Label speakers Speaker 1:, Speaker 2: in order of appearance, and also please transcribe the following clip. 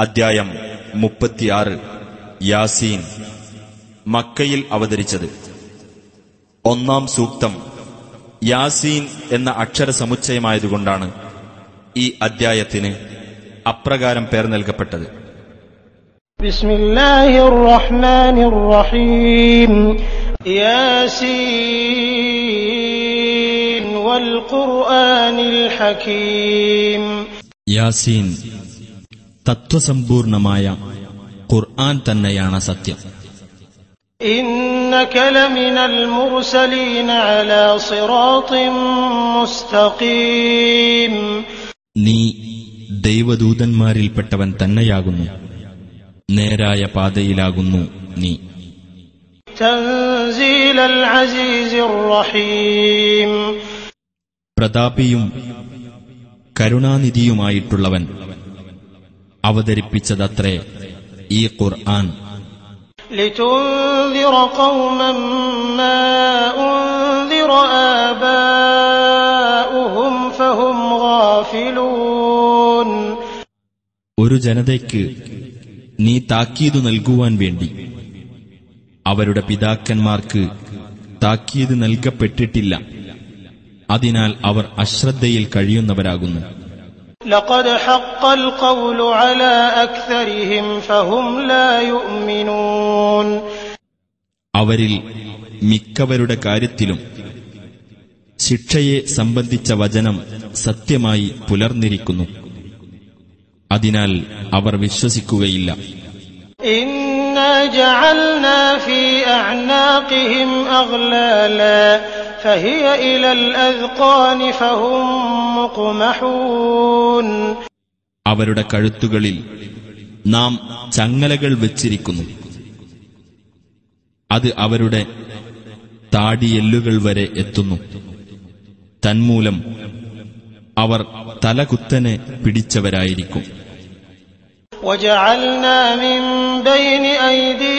Speaker 1: അദ്ധ്യായം 36 യാസീൻ. മക്കയിൽ അവതരിച്ചത്. ഒന്നാം സൂക്തം യാസീൻ എന്ന അക്ഷരസമുച്ചയമായതുകൊണ്ടാണ് ഈ അദ്ധ്യായത്തിന് അപ്രകാരം പേർ നൽകപ്പെട്ടത്.
Speaker 2: ബിസ്മില്ലാഹിർ റഹ്മാനിർ റഹീം. യാസീൻ വൽ ഖുർആനിൽ ഹകീം.
Speaker 3: യാസീൻ, തത്വസമ്പൂർണമായ ഖുർആൻ തന്നെയാണ് സത്യം.
Speaker 2: ഇന്നക ലമിനൽ മുർസലീന അലാ സിറാത്തിൻ മുസ്തഖീം.
Speaker 3: നീ ദൈവദൂതന്മാരിൽപ്പെട്ടവൻ തന്നെയാകുന്നു, നേരായ പാതയിലാകുന്നു നീ.
Speaker 2: തൻസീലൽ അസീസിർ റഹീം.
Speaker 3: പ്രതാപിയും കരുണാനിധിയുമായിട്ടുള്ളവൻ അവതരിപ്പിച്ചതത്രേ ഈ ഖുർആൻ.
Speaker 2: ലിതുൻദിറ ഖൗമൻ മാ ഉൻദിറ ആബാഉഹും ഫഹും ഗാഫിലൂൻ.
Speaker 3: ഒരു ജനതയ്ക്ക് നീ താക്കീതു നൽകുവാൻ വേണ്ടി അവരുടെ പിതാക്കന്മാർക്ക് താക്കീത് നൽകപ്പെട്ടിട്ടില്ല, അതിനാൽ അവർ അശ്രദ്ധയിൽ കഴിയുന്നവരാകുന്നു.
Speaker 2: ലഖദ് ഹഖ്ഖൽ ഖൗലു അലാ അക്സരിഹിം ഫഹും ലാ യുഅ്മിനൂൻ.
Speaker 3: അവരിൽ മിക്കവരുടെ കാര്യത്തിലും ശിക്ഷയെ സംബന്ധിച്ച വചനം സത്യമായി പുലർന്നിരിക്കുന്നു, അതിനാൽ അവർ വിശ്വസിക്കുകയില്ല.
Speaker 2: ഇന്നാ ജഅൽനാ ഫീ അഅ്നാഖിഹിം അഗ്ലാലാ ഫഹിയ ഇലൽ അദ്ഖാനി ഫഹും മുഖ്മഹൂൻ.
Speaker 3: അവരുടെ കഴുത്തുകളിൽ നാം ചങ്ങലകൾ വെച്ചിരിക്കുന്നു, അത് അവരുടെ താടിയെല്ലുകൾ വരെ എത്തുന്നു. തന്മൂലം അവർ തലകുത്തനെ പിടിച്ചവരായിരിക്കും.
Speaker 2: വജഅൽനാ മിൻ ബൈനി ഐദി